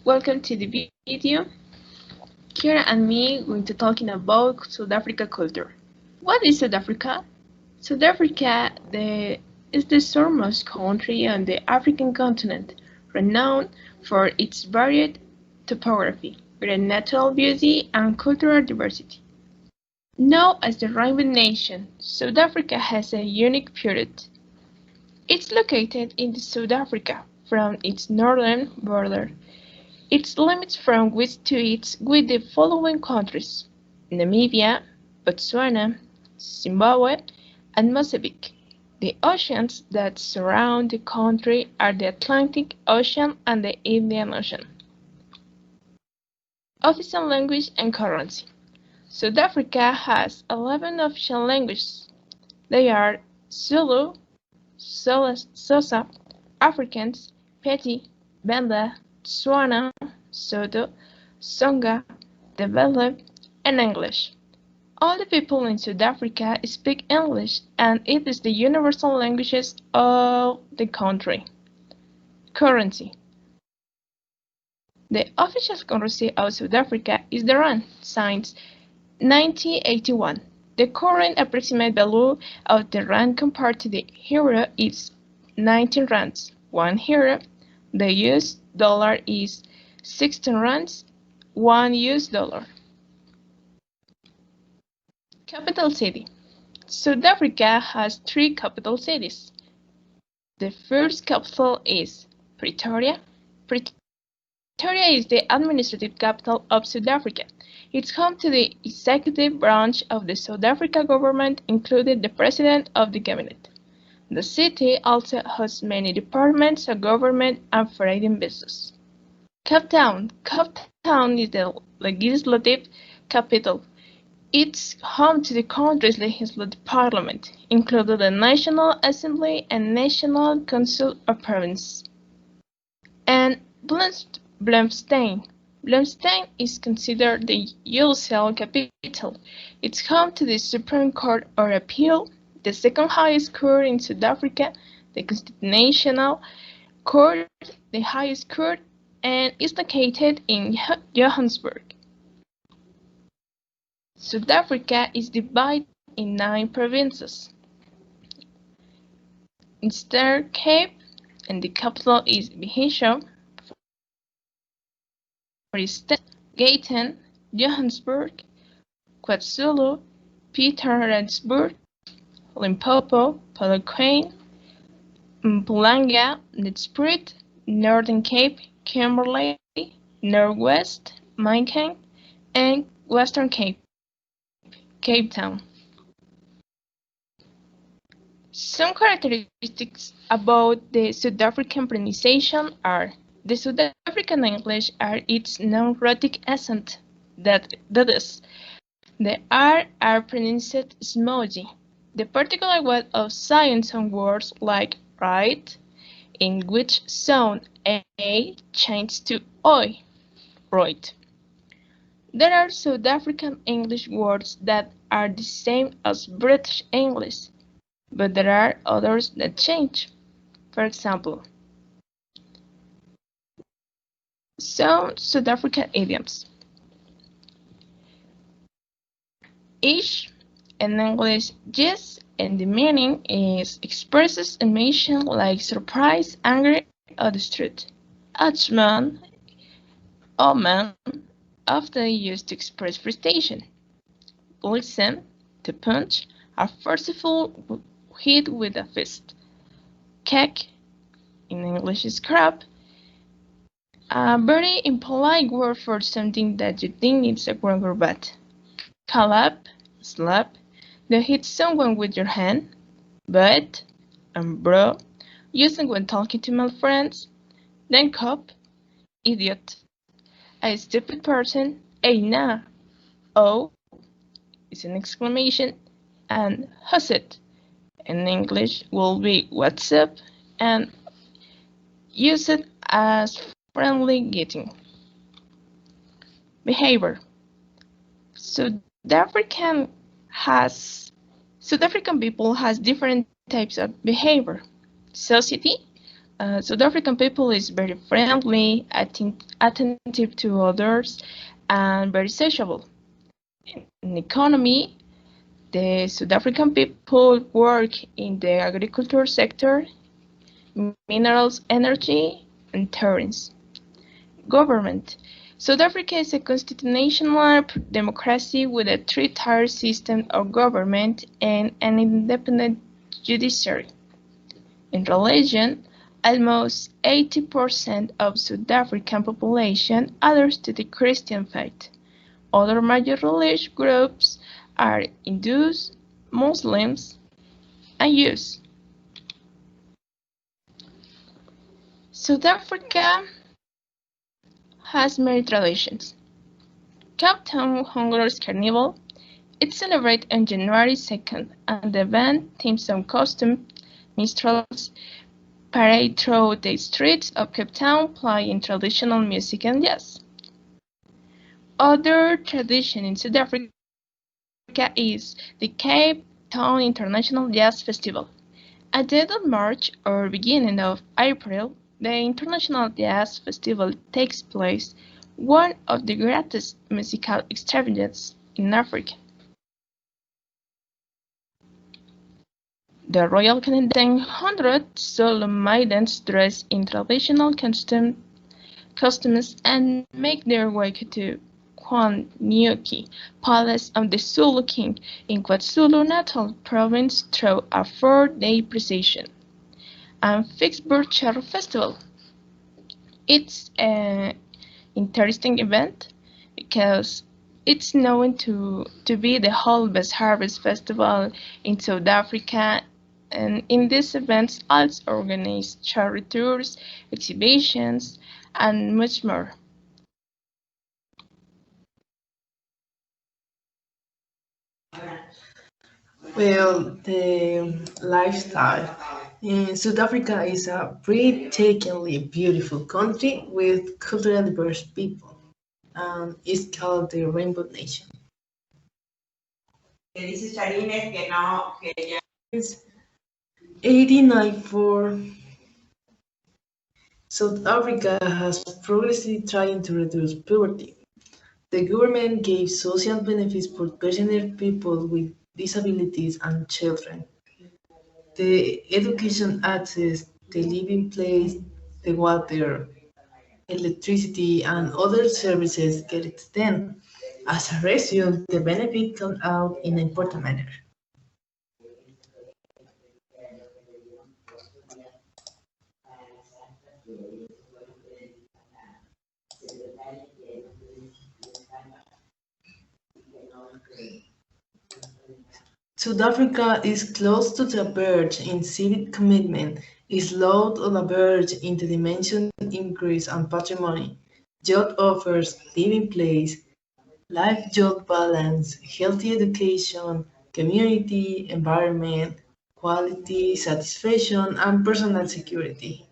Welcome to the video. Kira and me going to talking about South Africa culture. What is South Africa? South Africa is the southernmost country on the African continent, renowned for its varied topography, with natural beauty and cultural diversity. Known as the Rainbow Nation, South Africa has a unique period. It's located in South Africa from its northern border. Its limits from west to east with the following countries: Namibia, Botswana, Zimbabwe, and Mozambique. The oceans that surround the country are the Atlantic Ocean and the Indian Ocean. Official language and currency. South Africa has 11 official languages. They are Zulu, Xhosa, Afrikaans, Pedi, Benda, Tswana, Sotho, Tsonga, Ndebele, and English. All the people in South Africa speak English, and it is the universal language of the country. Currency. The official currency of South Africa is the rand, since 1981. The current approximate value of the rand compared to the euro is 19 rands, 1 euro. The US dollar is 16 rands, 1 US dollar. Capital city. South Africa has 3 capital cities. The first capital is Pretoria. Pretoria is the administrative capital of South Africa. It's home to the executive branch of the South Africa government, including the president of the cabinet. The city also hosts many departments of government and foreign business. Cape Town. Cape Town is the legislative capital. It's home to the country's legislative parliament, including the National Assembly and National Council of Provinces. And Bloemfontein. Bloemfontein is considered the UCL capital. It's home to the Supreme Court of Appeal, the second highest court in South Africa, the Constitutional Court, the highest court, and is located in Johannesburg. South Africa is divided in 9 provinces. Eastern Cape, and the capital is Bhisho. Gauteng, Johannesburg, KwaZulu, Pietermaritzburg, Limpopo, Polokwane, Mpumalanga, Nelspruit, Northern Cape, Kimberley, Northwest, Maingang, and Western Cape, Cape Town. Some characteristics about the South African pronunciation are: the South African English are its non-rhotic accent, that is, the R are pronounced smoothly. The particular way of saying some words like right, in which sound A changes to Oi, right. There are South African English words that are the same as British English, but there are others that change. For example, some South African idioms. Each in English, yes, and the meaning is expresses emotion like surprise, anger, or distress. Achman, or man, often used to express frustration. Listen, to punch, a forceful hit with a fist. Kek, in English is crap, a very impolite word for something that you think is wrong or bad. Call slap, to hit someone with your hand. But, and bro, using when talking to my friends. Then cop, idiot, a stupid person. Hey, nah. Oh is an exclamation, and husset in English will be what's up, and use it as friendly greeting. Behavior. South African people has different types of behavior. Society, South African people is very friendly, attentive to others, and very sociable. In economy, the South African people work in the agriculture sector, minerals, energy, and tourism. Government. South Africa is a constitutional democracy with a three-tier system of government and an independent judiciary. In religion, almost 80% of South African population adheres to the Christian faith. Other major religious groups are Hindus, Muslims, and Jews. South Africa has many traditions. Cape Town Honger's Carnival. It's celebrated on January 2nd, and the event themes on costume, minstrels, parade through the streets of Cape Town playing traditional music and jazz. Other tradition in South Africa is the Cape Town International Jazz Festival. At the end of March or beginning of April, the International Jazz Festival takes place, one of the greatest musical extravagances in Africa. The Royal Canadian Hundred solo maidens dress in traditional costumes and make their way to Kwanyuki, Palace of the Zulu King in KwaZulu-Natal province through a 4-day procession. And Vicksburg Cherry Festival. It's an interesting event because it's known to be the oldest harvest festival in South Africa, and in these events also organize cherry tours, exhibitions, and much more. Well, the lifestyle. South Africa is a breathtakingly beautiful country with culturally diverse people, and it's called the Rainbow Nation. Since 1894, South Africa has progressively trying to reduce poverty. The government gave social benefits for pensioners, people with disabilities, and children. The education access, the living place, the water, electricity, and other services get extended. As a result, the benefit come out in an important manner. South Africa is close to the verge in civic commitment, is low on the verge in the dimension increase and patrimony. Job offers living place, life-job balance, healthy education, community, environment, quality, satisfaction, and personal security.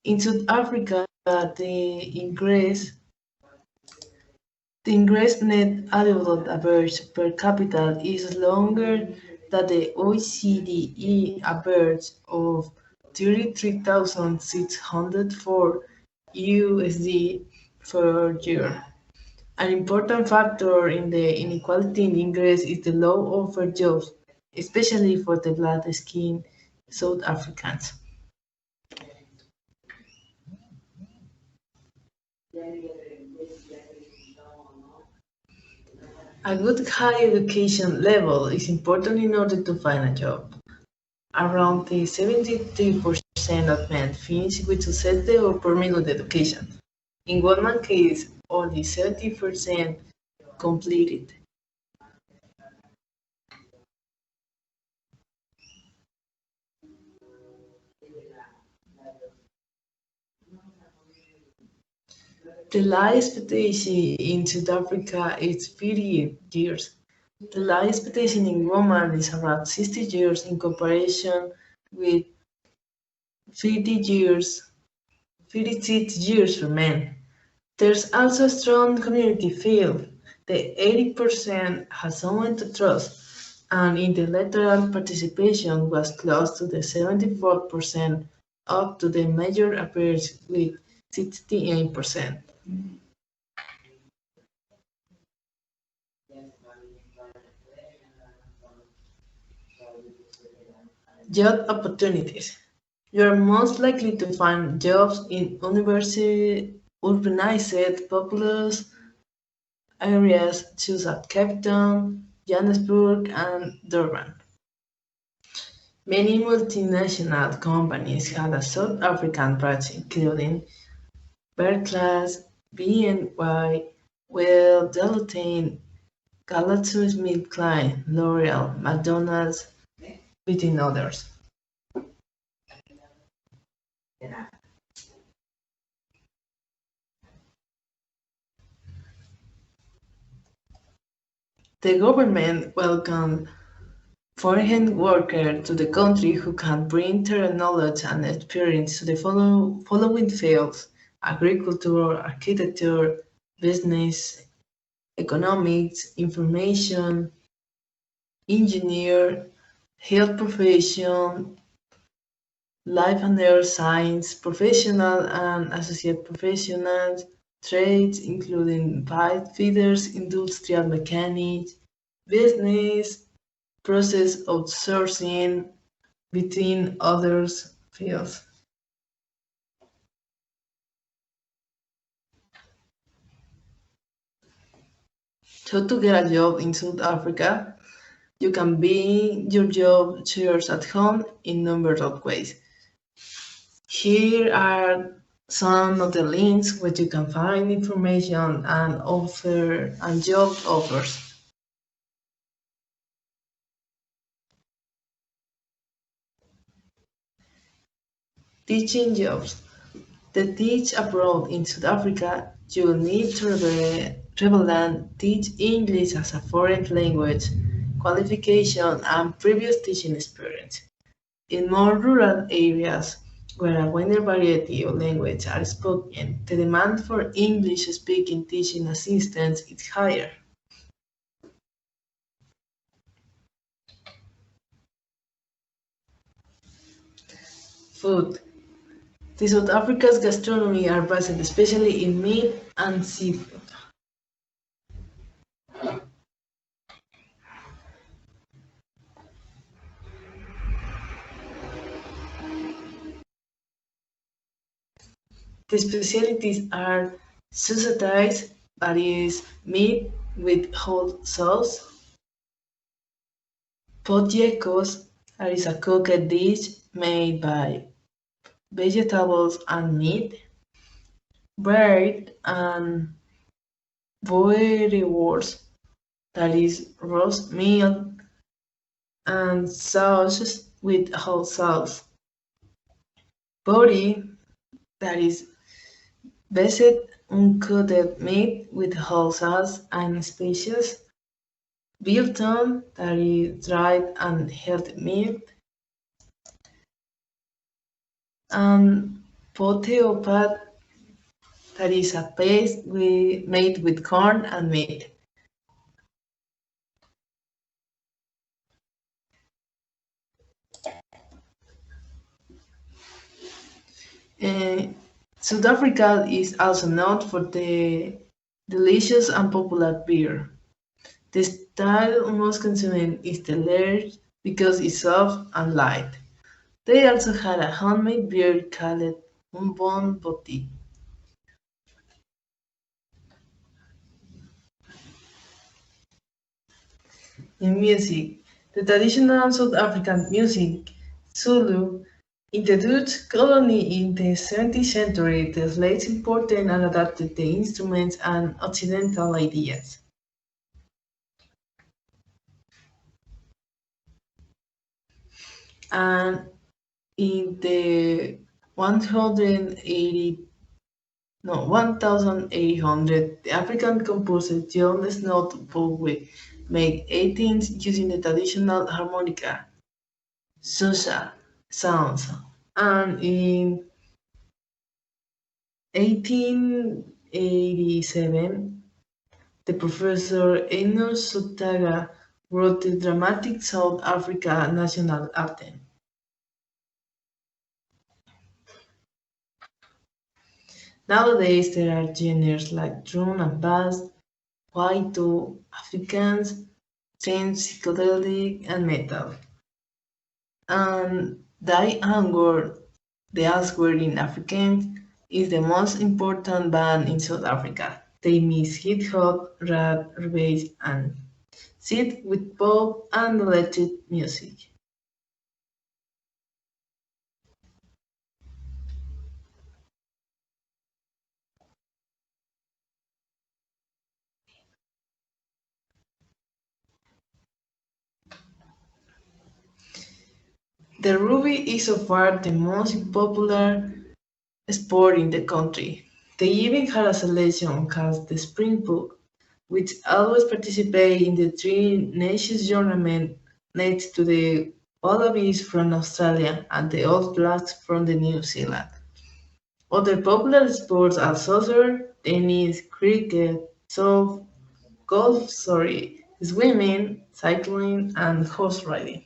In South Africa, the ingress net adult average per capita is longer than the OECD average of 33,604 USD per year. An important factor in the inequality in ingress is the low offer jobs, especially for the black-skinned South Africans. A good high education level is important in order to find a job. Around the 73% of men finish with success the upper middle education. In one man case, only 70% completed. The life expectancy in South Africa is 50 years. The life expectancy in women is around 60 years in comparison with 50 years, 56 years for men. There's also a strong community feel. The 80% has someone to trust, and in the electoral participation was close to the 74%. up to the major appears with 68%. Job opportunities. You are most likely to find jobs in university, urbanized, populous areas such as Cape Town, Johannesburg, and Durban. Many multinational companies have a South African branch, including Berkeley, BNY, Well, Deloitte, GlaxoSmithKline, L'Oreal, McDonald's, between others. The government welcomed foreign workers to the country who can bring their knowledge and experience to the following fields: agriculture, architecture, business, economics, information, engineer, health profession, life and earth science, professional and associate professionals, trades including pipe fitters, industrial mechanics, business, process outsourcing, between others fields. So to get a job in South Africa, you can be your job search at home in number of ways. Here are some of the links where you can find information and offer and job offers. Teaching jobs. To teach abroad in South Africa, you will need to relevant teach English as a foreign language, qualification, and previous teaching experience. In more rural areas, where a wider variety of languages are spoken, the demand for English-speaking teaching assistants is higher. Food. The South Africa's gastronomy are based especially in meat and seafood. The specialties are sausages, that is meat with whole sauce, potjekos, that is a cooked dish made by vegetables and meat, bread and boerewors, that is roast meat and sauces with whole sauce, body, that is based uncooked meat with whole sauce and spices, biltong, that is dried and healthy meat, and poteopat, that is a paste made with corn and meat. Uh, South Africa is also known for the delicious and popular beer. The style most consumed is the lager because it's soft and light. They also had a homemade beer called un bon boutique. In music, the traditional South African music, Zulu, introduced colony in the 17th century, the slaves imported and adapted the instruments and Occidental ideas. And in the 180 no 1800, the African composer John Snot Bowie made 18 using the traditional harmonica, Susha sounds. And in 1887, the professor Enos Sotaga wrote the dramatic South Africa national anthem. Nowadays, there are genres like drum and bass, Kwaito, Afrikaans, trance, psychedelic, and metal. And Die Angor, the Asword in Afrikaans, is the most important band in South Africa. They mix hip hop, rap, bass, and sit with pop and electric music. The rugby is so far the most popular sport in the country. They even had a selection called the Springbok, which always participate in the Three Nations tournament next to the Wallabies from Australia and the All Blacks from the New Zealand. Other popular sports are soccer, tennis, cricket, swimming, cycling, and horse riding.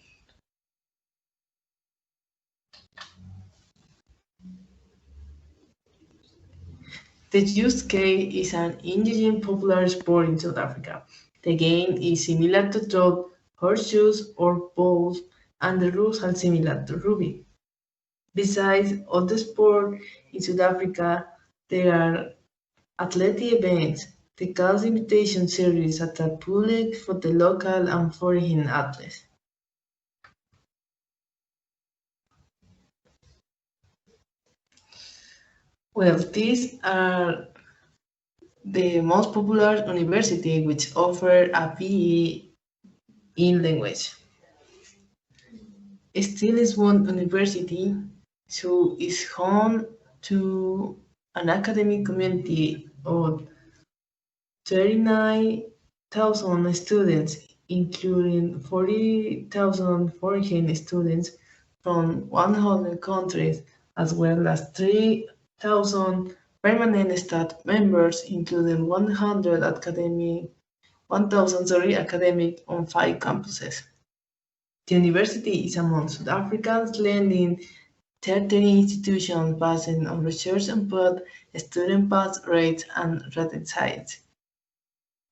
The Juske is an indigenous popular sport in South Africa. The game is similar to trot, horseshoes, or bowls, and the rules are similar to rugby. Besides other sports in South Africa, there are athletic events. The Cals Invitation Series attract public for the local and foreign athletes. Well, these are the most popular university which offer a PE in language. Still is one university who is home to an academic community of 39,000 students, including 40,000 foreign students from 100 countries, as well as 3,000 permanent staff members, including 1,000 academic on 5 campuses. The university is among South Africa's leading tertiary institutions based on research and both student pass rates and rated science,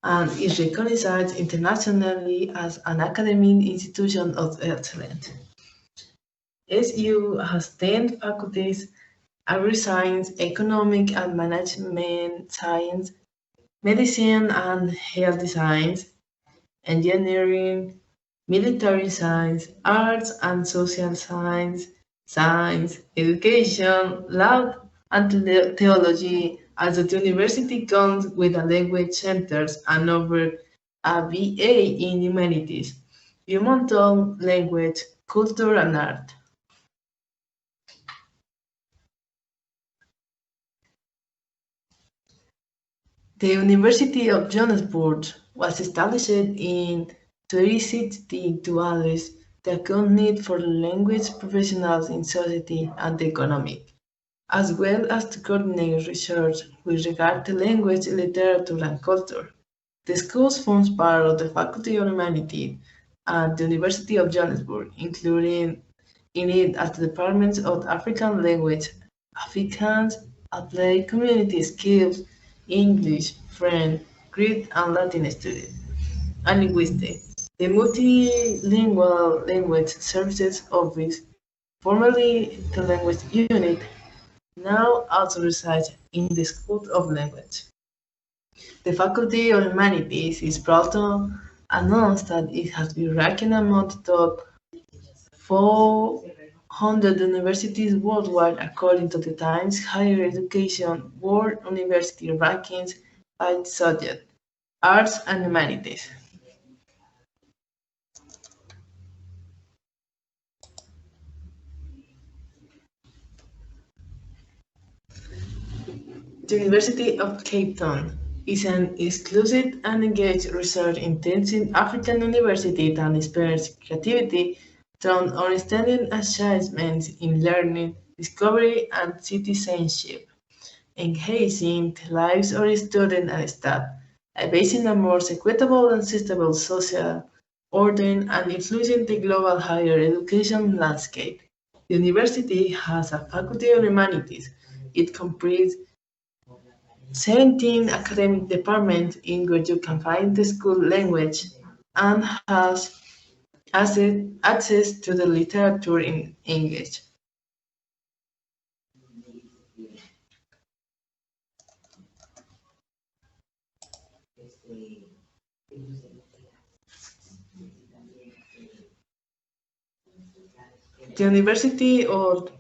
and is recognized internationally as an academic institution of excellence. SU has 10 faculties: agri-science, economic and management science, medicine and health science, engineering, military science, arts and social science, science, education, law, and theology, as the university comes with a language centers and over a BA in humanities, human tongue, language, culture, and art. The University of Johannesburg was established in 2016 to address the acute need for language professionals in society and the economy, as well as to coordinate research with regard to language, literature, and culture. The school forms part of the Faculty of Humanities at the University of Johannesburg, including in it as the departments of African language, Afrikaans, applied community skills, English, French, Greek, and Latin studies, and linguistics. The Multilingual Language Services Office, formerly the Language Unit, now also resides in the School of Language. The Faculty of Humanities is proud to announce that it has been ranking among the top 400 universities worldwide according to the Times Higher Education World University Rankings by subject, arts and humanities. The University of Cape Town is an exclusive and engaged research-intensive African university that inspires creativity through outstanding achievements in learning, discovery, and citizenship, enhancing the lives of students and staff, advancing a more equitable and sustainable social order, and influencing the global higher education landscape. The university has a Faculty of Humanities. It comprises 17 academic departments in which you can find the school language and has access to the literature in English. The University of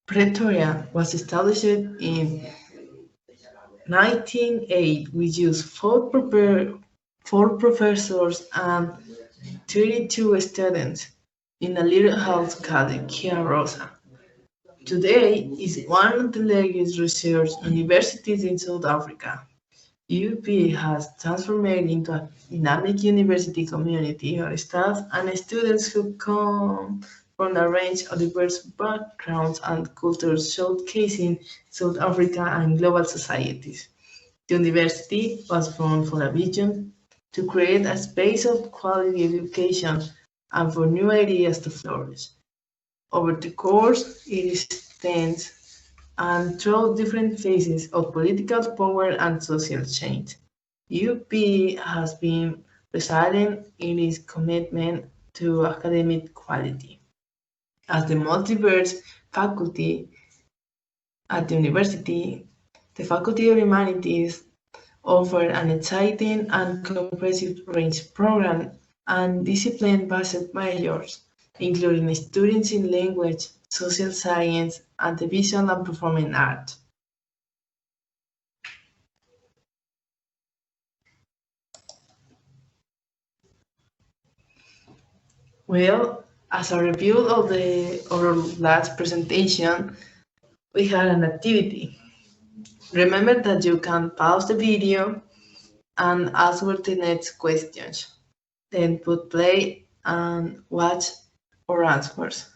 Pretoria was established in 1908 with just four professors and 32 students in a little house called Kia Rosa. Today is one of the largest research universities in South Africa. UP has transformed into a dynamic university community of staff and students who come from a range of diverse backgrounds and cultures showcasing South Africa and global societies. The university was formed for a vision to create a space of quality education and for new ideas to flourish. Over the course, it stands and through different phases of political power and social change. UP has been resilient in its commitment to academic quality. As the multiverse faculty at the university, the Faculty of Humanities offer an exciting and comprehensive range program and discipline-based majors, including students in language, social science, and the visual and performing arts. Well, as a review of our last presentation, we had an activity. Remember that you can pause the video and answer the next questions. Then put play and watch our answers.